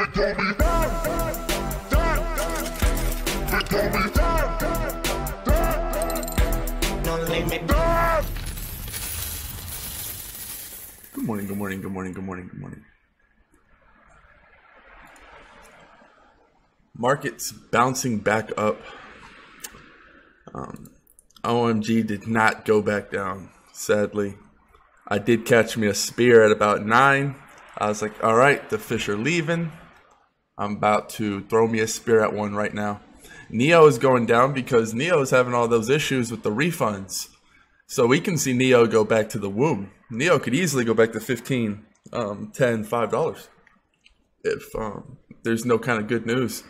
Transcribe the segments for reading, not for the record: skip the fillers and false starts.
Good morning, good morning, good morning, good morning, good morning. Markets bouncing back up. OMG did not go back down, sadly. I did catch me a spear at about 9. I was like, all right, the fish are leaving. I'm about to throw me a spear at one right now. Neo is going down because Neo is having all those issues with the refunds. So we can see Neo go back to the womb. Neo could easily go back to 15, 10, $5 if there's no kind of good news.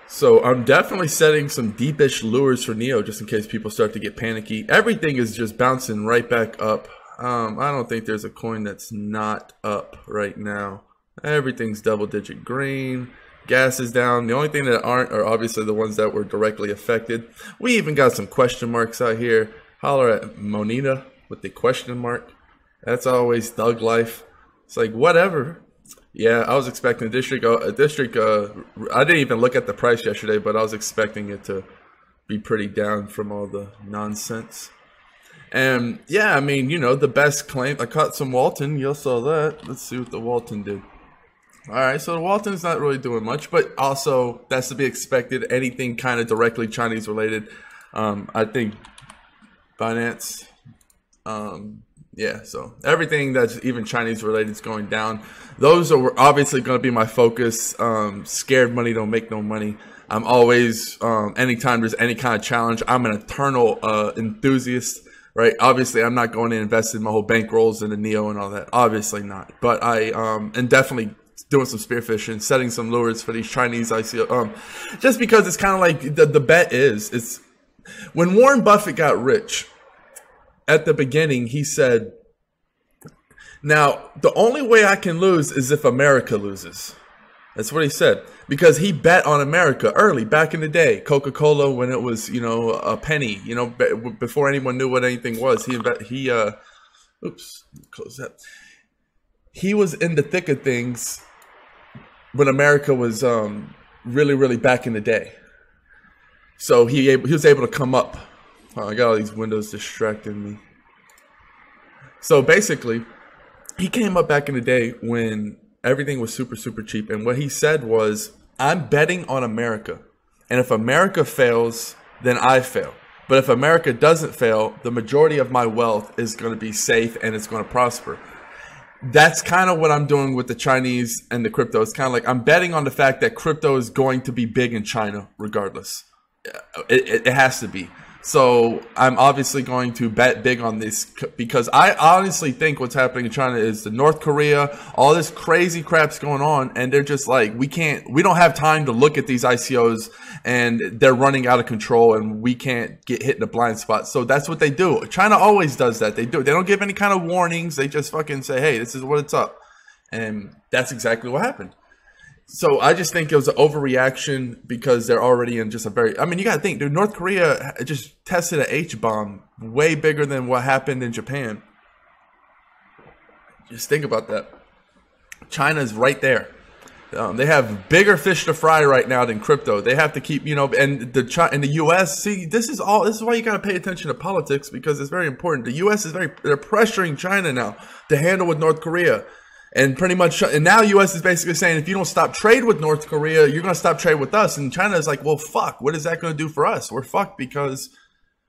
So I'm definitely setting some deepish lures for Neo just in case people start to get panicky. Everything is just bouncing right back up. I don't think there's a coin that's not up right now. Everything's double-digit green. Gas is down. The only thing that aren't are obviously the ones that were directly affected. We even got some question marks out here. Holler at Monita with the question mark. That's always thug life. It's like, whatever. Yeah, I was expecting I didn't even look at the price yesterday, but I was expecting it to be pretty down from all the nonsense. And yeah, I mean, you know, the best claim, I caught some Walton, you all saw that. Let's see what the Walton did. All right, so the Walton's not really doing much, but also that's to be expected. Anything kind of directly Chinese related. I think Binance, yeah, so everything that's even Chinese related is going down. Those are obviously going to be my focus. Scared money don't make no money. I'm always, anytime there's any kind of challenge, I'm an eternal enthusiast, right? Obviously, I'm not going to invest in my whole bankrolls in the Neo and all that. Obviously not. But I am definitely doing some spearfishing, setting some lures for these Chinese ICO. Just because it's kind of like the bet is, when Warren Buffett got rich, at the beginning, he said, now, the only way I can lose is if America loses. That's what he said. Because he bet on America early, back in the day. Coca-Cola, when it was, you know, a penny, you know, before anyone knew what anything was. Oops, close that. He was in the thick of things when America was really, really back in the day. So he was able to come up. Oh, I got all these windows distracting me. So basically, he came up back in the day when everything was super, super cheap. And what he said was, I'm betting on America. And if America fails, then I fail. But if America doesn't fail, the majority of my wealth is going to be safe and it's going to prosper. That's kind of what I'm doing with the Chinese and the crypto. It's kind of like I'm betting on the fact that crypto is going to be big in China regardless. It has to be. So I'm obviously going to bet big on this because I honestly think what's happening in China is the North Korea, all this crazy crap's going on. And they're just like, we don't have time to look at these ICOs and they're running out of control and we can't get hit in a blind spot. So that's what they do. China always does that. They don't give any kind of warnings. They just fucking say, hey, this is what it's up. And that's exactly what happened. So I just think it was an overreaction because they're already in just a very, I mean, you got to think, dude, North Korea just tested an H-bomb way bigger than what happened in Japan. Just think about that. China's right there. They have bigger fish to fry right now than crypto. They have to keep, you know, and the U.S., see, this is why you got to pay attention to politics because it's very important. The U.S. they're pressuring China now to handle with North Korea. And pretty much, and now U.S. is basically saying, if you don't stop trade with North Korea, you're going to stop trade with us. And China is like, well, fuck, what is that going to do for us? We're fucked because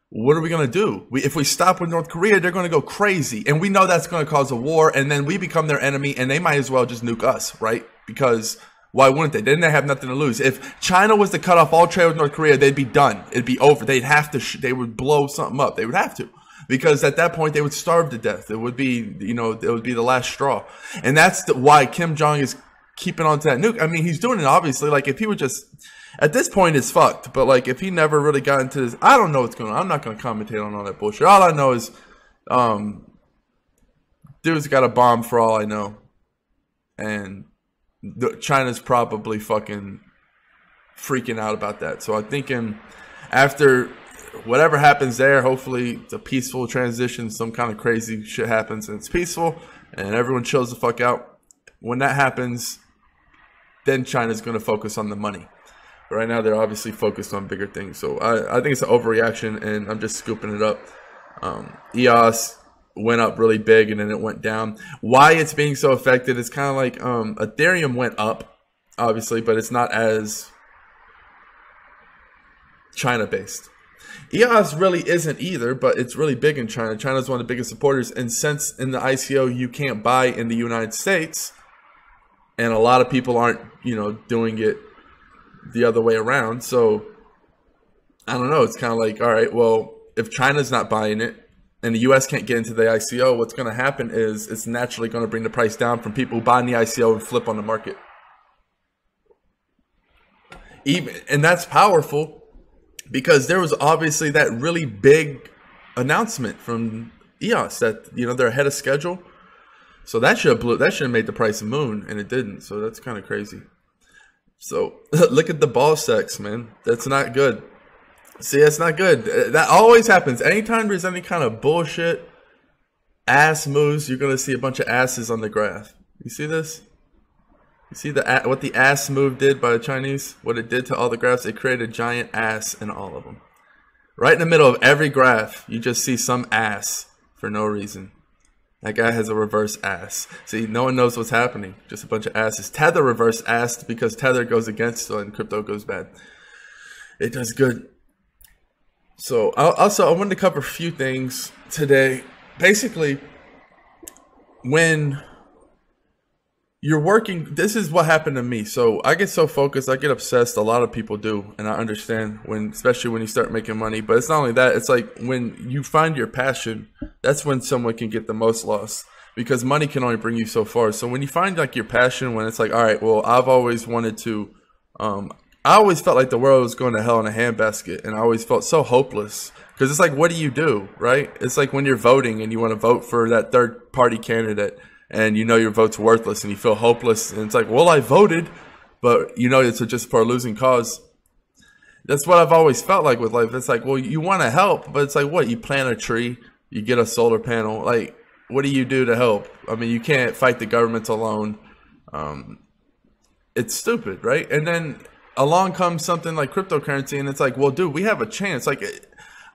what are we going to do? If we stop with North Korea, they're going to go crazy. And we know that's going to cause a war. And then we become their enemy and they might as well just nuke us, right? Because why wouldn't they? Then they have nothing to lose. If China was to cut off all trade with North Korea, they'd be done. It'd be over. They'd have to, they would blow something up. They would have to. Because at that point, they would starve to death. It would be, you know, it would be the last straw. And that's why Kim Jong is keeping on to that nuke. I mean, he's doing it obviously. Like, if he would just, at this point, it's fucked. But, like, if he never really got into this, I don't know what's going on. I'm not going to commentate on all that bullshit. All I know is, dude's got a bomb for all I know. And China's probably fucking freaking out about that. So I'm thinking after whatever happens there, hopefully it's a peaceful transition. Some kind of crazy shit happens and it's peaceful and everyone chills the fuck out. When that happens, then China's going to focus on the money. But right now, they're obviously focused on bigger things. So I think it's an overreaction, and I'm just scooping it up. EOS went up really big, and then it went down. Why it's being so affected is kind of like Ethereum went up, obviously, but it's not as China-based. EOS really isn't either, but it's really big in China. China's one of the biggest supporters, and since in the ICO you can't buy in the United States, and a lot of people aren't, doing it the other way around. So I don't know. It's kind of like, all right, well, if China's not buying it and the US can't get into the ICO, what's going to happen is it's naturally going to bring the price down from people who buy in the ICO and flip on the market. And that's powerful because there was obviously that really big announcement from EOS that, they're ahead of schedule. So that should have made the price moon, and it didn't. So that's kind of crazy. So look at the ball sacks, man. That's not good. See, that's not good. That always happens. Anytime there's any kind of bullshit ass moves, you're going to see a bunch of asses on the graph. You see this? You see what the ass move did by the Chinese? What it did to all the graphs? It created a giant ass in all of them. Right in the middle of every graph, you just see some ass for no reason. That guy has a reverse ass. See, no one knows what's happening. Just a bunch of asses. Tether reverse ass because Tether goes against and crypto goes bad. It does good. So I wanted to cover a few things today. Basically, when you're working, this is what happened to me. So I get so focused, I get obsessed. A lot of people do, and I understand especially when you start making money. But it's not only that. It's like when you find your passion, that's when someone can get the most lost because money can only bring you so far. So when you find like your passion, when it's like, all right, well, I've always wanted to, I always felt like the world was going to hell in a handbasket, and I always felt so hopeless because it's like, what do you do, right? It's like when you're voting and you want to vote for that third party candidate, and your vote's worthless and you feel hopeless. And it's like, well, I voted, but it's just for a losing cause. That's what I've always felt like with life. It's like, well, you want to help, but it's like, what? You plant a tree, you get a solar panel. Like, what do you do to help? I mean, you can't fight the government alone. It's stupid, right? And then along comes something like cryptocurrency, and it's like, well, dude, we have a chance. Like,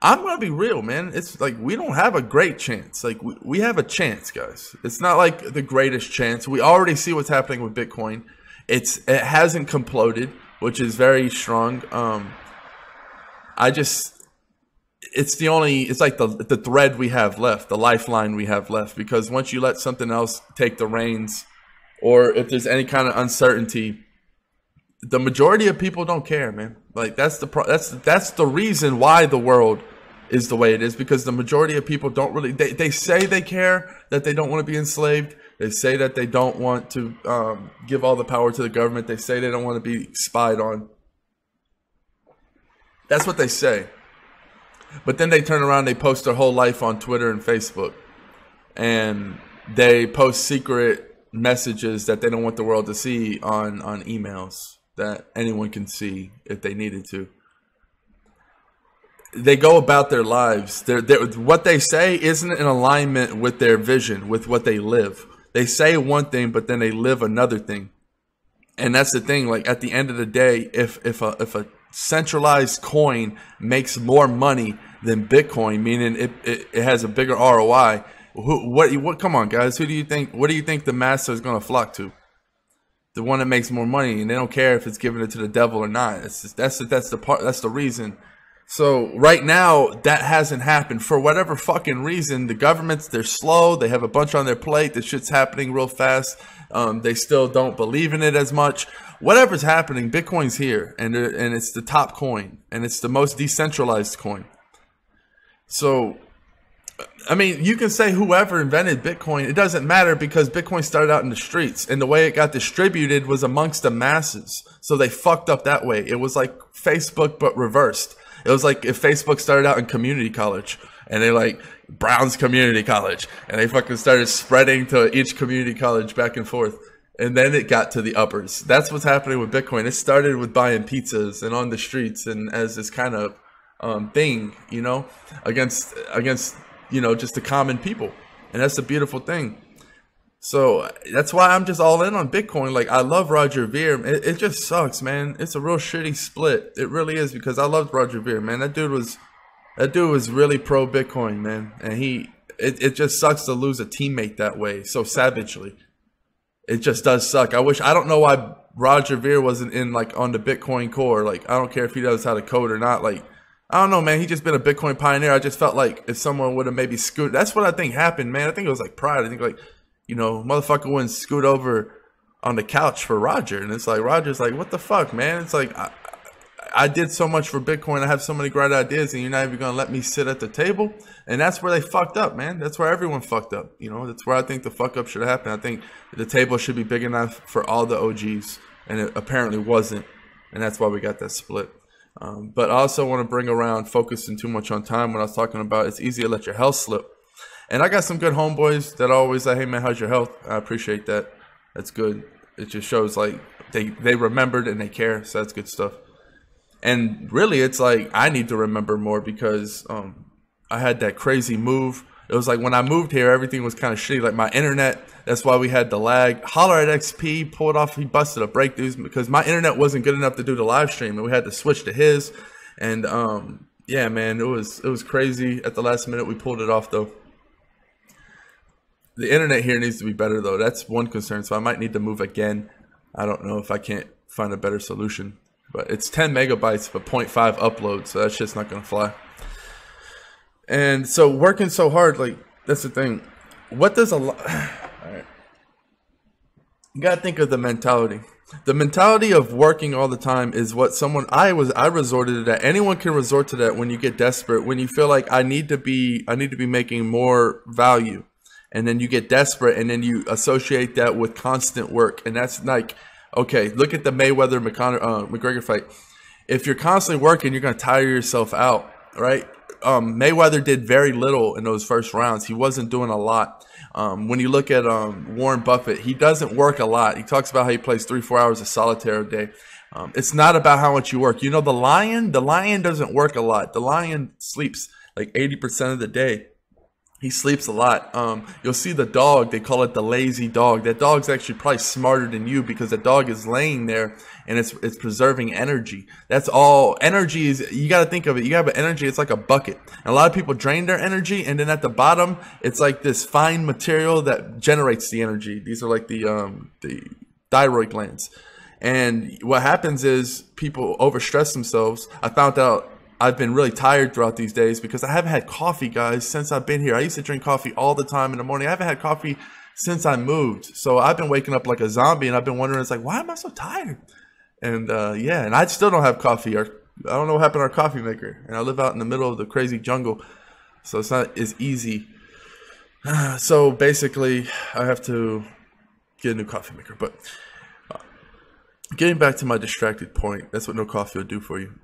I'm going to be real, man. It's like we don't have a great chance. Like we have a chance, guys. It's not like the greatest chance. We already see what's happening with Bitcoin. It hasn't imploded, which is very strong. It's like the thread we have left, the lifeline we have left, because once you let something else take the reins, or if there's any kind of uncertainty, the majority of people don't care, man. Like that's the reason why the world is the way it is, because the majority of people don't really, they say they care, that they don't want to be enslaved. They say that they don't want to give all the power to the government. They say they don't want to be spied on. That's what they say. But then they turn around, they post their whole life on Twitter and Facebook. And they post secret messages that they don't want the world to see on emails that anyone can see if they needed to. They go about their lives. What they say isn't in alignment with their vision, with what they live. They say one thing, but then they live another thing. And that's the thing. Like at the end of the day, if a centralized coin makes more money than Bitcoin, meaning it has a bigger ROI, what? Come on, guys. What do you think the master is going to flock to? The one that makes more money, and they don't care if it's giving it to the devil or not. That's the reason. So right now, that hasn't happened for whatever fucking reason. The governments, they're slow. They have a bunch on their plate. The shit's happening real fast. They still don't believe in it as much. Whatever's happening, Bitcoin's here, and it's the top coin, and it's the most decentralized coin. So, I mean, you can say whoever invented Bitcoin, it doesn't matter, because Bitcoin started out in the streets, and the way it got distributed was amongst the masses. So they fucked up that way. It was like Facebook, but reversed. It was like if Facebook started out in community college, and they like Brown's community college, and they fucking started spreading to each community college back and forth. And then it got to the uppers. That's what's happening with Bitcoin. It started with buying pizzas and on the streets and as this kind of thing, you know, against, you know, just the common people. And that's the beautiful thing. So that's why I'm just all in on Bitcoin. Like, I love Roger Ver. It just sucks, man. It's a real shitty split. It really is, because I loved Roger Ver, man. That dude was really pro Bitcoin, man. And it just sucks to lose a teammate that way so savagely. It just does suck. I don't know why Roger Ver wasn't in, like, on the Bitcoin core. Like, I don't care if he knows how to code or not. Like, I don't know, man. He just been a Bitcoin pioneer. I just felt like if someone would have maybe scooted, that's what I think happened, man. I think it was like pride. I think, like, you know, motherfucker wouldn't scoot over on the couch for Roger. And it's like, Roger's like, what the fuck, man? It's like, I did so much for Bitcoin. I have so many great ideas, and you're not even going to let me sit at the table. And that's where they fucked up, man. That's where everyone fucked up. You know, that's where I think the fuck up should happen. I think the table should be big enough for all the OGs, and it apparently wasn't. And that's why we got that split. But I also want to bring around focusing too much on time when I was talking about it's easy to let your health slip. And I got some good homeboys that always say, hey, man, how's your health? I appreciate that. That's good. It just shows, like, they remembered and they care. So that's good stuff. And really, it's like I need to remember more, because I had that crazy move. It was like when I moved here, everything was kind of shitty. Like my internet, that's why we had the lag. Holler at XP, pulled off, he busted a break, dudes, because my internet wasn't good enough to do the live stream, and we had to switch to his. And yeah, man, it was crazy. At the last minute, we pulled it off, though. The internet here needs to be better, though. That's one concern. So I might need to move again. I don't know if I can't find a better solution. But it's 10 megabytes, but 0.5 upload. So that shit's not going to fly. And so working so hard, like, that's the thing. What does a lot... All right. You got to think of the mentality. The mentality of working all the time is what someone... I resorted to that. Anyone can resort to that when you get desperate. When you feel like I need to be making more value. And then you get desperate, and then you associate that with constant work. And that's like, okay, look at the Mayweather McGregor fight. If you're constantly working, you're going to tire yourself out, right? Mayweather did very little in those first rounds. He wasn't doing a lot. When you look at Warren Buffett, he doesn't work a lot. He talks about how he plays 3-4 hours of solitaire a day. It's not about how much you work. You know, the lion doesn't work a lot. The lion sleeps like 80% of the day. He sleeps a lot. You'll see the dog, they call it the lazy dog. That dog's actually probably smarter than you, because the dog is laying there and it's preserving energy. That's all. Energy is, you got to think of it. You got energy, it's like a bucket. And a lot of people drain their energy, and then at the bottom, it's like this fine material that generates the energy. These are like the thyroid glands. And what happens is people overstress themselves. I found out I've been really tired throughout these days because I haven't had coffee, guys, since I've been here. I used to drink coffee all the time in the morning. I haven't had coffee since I moved. So I've been waking up like a zombie, and I've been wondering, it's like, why am I so tired? And yeah, and I still don't have coffee. I don't know what happened to our coffee maker. And I live out in the middle of the crazy jungle, so it's not as easy. So basically, I have to get a new coffee maker. But getting back to my distracted point, that's what no coffee will do for you.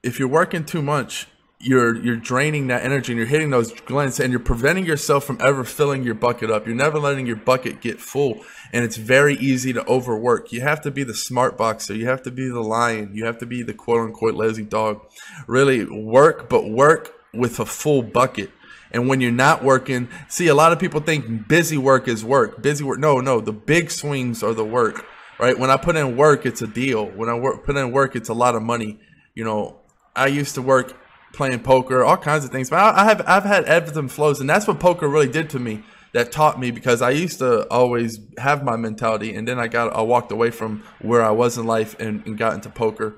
If you're working too much, you're draining that energy, and you're hitting those glands, and you're preventing yourself from ever filling your bucket up. You're never letting your bucket get full, and it's very easy to overwork. You have to be the smart boxer. You have to be the lion. You have to be the quote-unquote lazy dog. Really work, but work with a full bucket. And when you're not working, see, a lot of people think busy work is work. Busy work, no, the big swings are the work, right? When I put in work, it's a deal. When I put in work, it's a lot of money. You know, I used to work playing poker, all kinds of things. But I've had ebbs and flows, and that's what poker really did to me. That taught me, because I used to always have my mentality, and then I walked away from where I was in life and got into poker,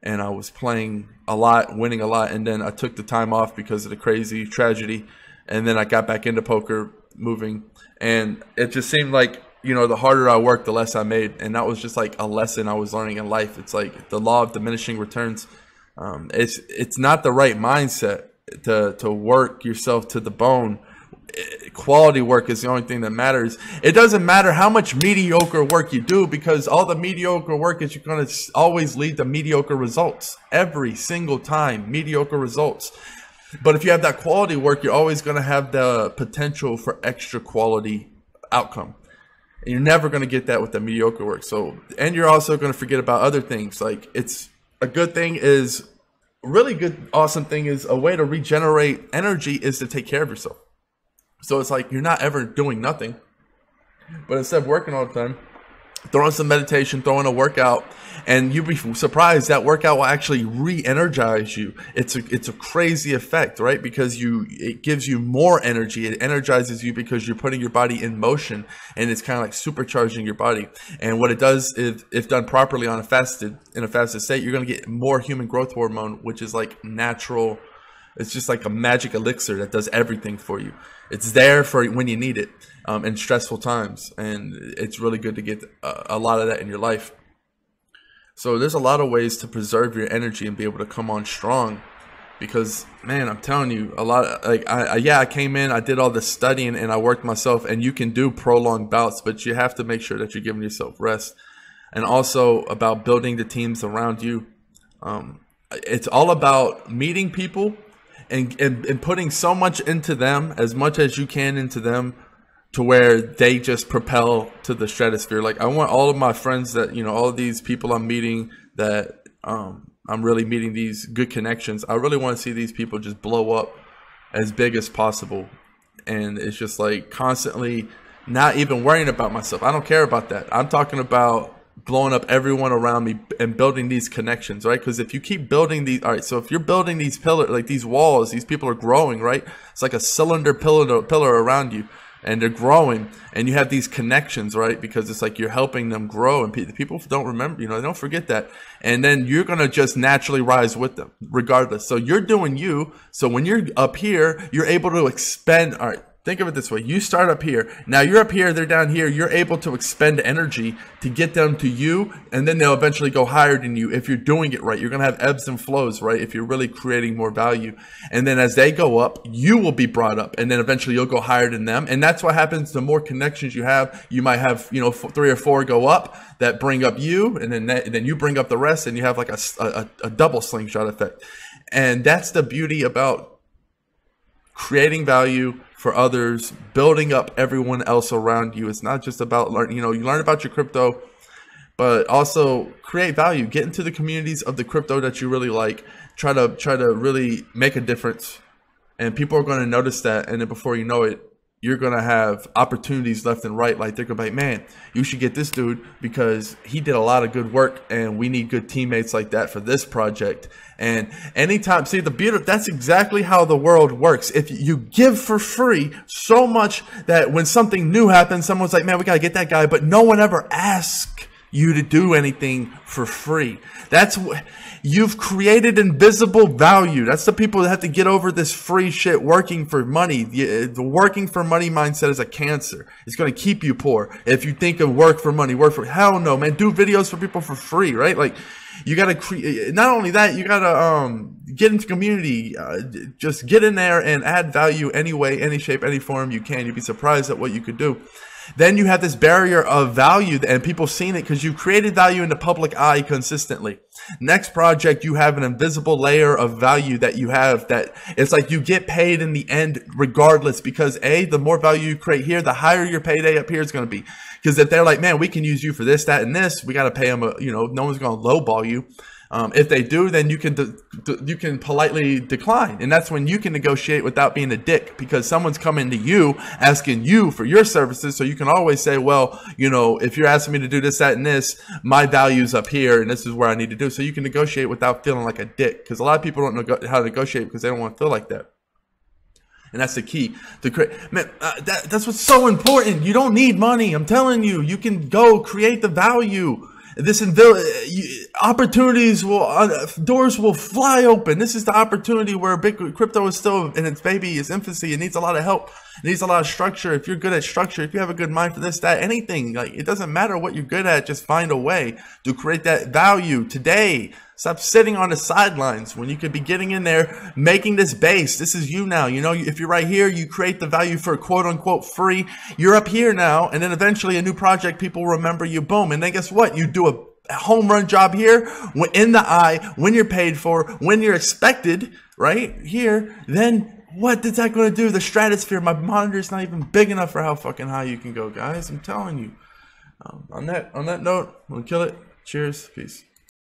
and I was playing a lot, winning a lot, and then I took the time off because of the crazy tragedy, and then I got back into poker, moving, and it just seemed like, you know, the harder I worked, the less I made, and that was just like a lesson I was learning in life. It's like the law of diminishing returns. It's not the right mindset to work yourself to the bone. Quality work is the only thing that matters. It doesn't matter how much mediocre work you do, because all the mediocre work is going to always lead to mediocre results. Every single time, mediocre results. But if you have that quality work, you're always going to have the potential for extra quality outcome. And you're never going to get that with the mediocre work. So, and you're also going to forget about other things. Like, it's a good thing is, really good, awesome thing is, a way to regenerate energy is to take care of yourself. So it's like you're not ever doing nothing. But instead of working all the time, throw in some meditation, throw in a workout, and you'll be surprised that workout will actually re-energize you. It's a crazy effect, right? Because it gives you more energy. It energizes you because you're putting your body in motion, and it's kind of like supercharging your body. And what it does is, if done properly in a fasted state, you're going to get more human growth hormone, which is like natural. It's just like a magic elixir that does everything for you. It's there for when you need it in stressful times. And it's really good to get a lot of that in your life. So there's a lot of ways to preserve your energy and be able to come on strong. Because, man, I'm telling you, a lot of, like, I came in, I did all the studying, and I worked myself. And you can do prolonged bouts, but you have to make sure that you're giving yourself rest. And also about building the teams around you. It's all about meeting people and putting so much into them, as much as you can into them, to where they just propel to the stratosphere. Like, I want all of my friends that, all of these people I'm meeting that I'm really meeting these good connections. I really want to see these people just blow up as big as possible. And it's just like constantly not even worrying about myself. I don't care about that. I'm talking about blowing up everyone around me and building these connections, right? Because if you keep building these, all right, so if you're building these pillars, like these walls, these people are growing, right? It's like a cylinder pillar around you, and they're growing, and you have these connections, right? Because it's like you're helping them grow, and people don't remember, they don't forget that. And then you're going to just naturally rise with them regardless. So you're doing you. So when you're up here, you're able to expend, all right, think of it this way. You start up here. Now you're up here, they're down here. You're able to expend energy to get them to you, and then they'll eventually go higher than you if you're doing it right. You're going to have ebbs and flows, right? If you're really creating more value. And then as they go up, you will be brought up, and then eventually you'll go higher than them. And that's what happens. The more connections you have, you might have, 3 or 4 go up that bring up you, and then you bring up the rest, and you have like a double slingshot effect. And that's the beauty about creating value for others, building up everyone else around you. It's not just about learning, you learn about your crypto, but also create value. Get into the communities of the crypto that you really like. Try to really make a difference, and people are going to notice that. And then before you know it, you're going to have opportunities left and right. Like, they're going to be like, man, you should get this dude because he did a lot of good work, and we need good teammates like that for this project. And anytime, see, the beauty, that's exactly how the world works. If you give for free so much that when something new happens, someone's like, man, we got to get that guy. But no one ever asks you to do anything for free. That's what you've created, invisible value. That's the people that have to get over this free shit working for money. The working for money mindset is a cancer. It's going to keep you poor. If you think of work for money, hell no, man. Do videos for people for free, right? Like, you got to create, not only that, you got to get into community, just get in there and add value any way, any shape, any form you can. You'd be surprised at what you could do. Then you have this barrier of value, and people seeing it because you created value in the public eye consistently. Next project, you have an invisible layer of value that you have, that it's like you get paid in the end regardless, because the more value you create here, the higher your payday up here is going to be. Because if they're like, man, we can use you for this, that, and this, we got to pay them, no one's going to lowball you. If they do, then you can politely decline. And that's when you can negotiate without being a dick, because someone's coming to you asking you for your services. So you can always say, well, if you're asking me to do this, that, and this, my value's up here, and this is where I need to do. So you can negotiate without feeling like a dick, because a lot of people don't know how to negotiate because they don't want to feel like that. And that's the key to create. Man, that's what's so important. You don't need money. I'm telling you, you can go create the value. This opportunities doors will fly open. This is the opportunity where big crypto is still in its its infancy. It needs a lot of help. It needs a lot of structure. If you're good at structure, if you have a good mind for this, that, anything, like, it doesn't matter what you're good at. Just find a way to create that value today. Stop sitting on the sidelines when you could be getting in there, making this base. This is you now. If you're right here, you create the value for quote unquote free. You're up here now, and then eventually a new project, people remember you, boom. And then guess what? You do a home run job here, in the eye, when you're paid for, when you're expected, right here. Then what is that going to do? The stratosphere, my monitor's not even big enough for how fucking high you can go, guys. I'm telling you. On that note, I'm going to kill it. Cheers. Peace.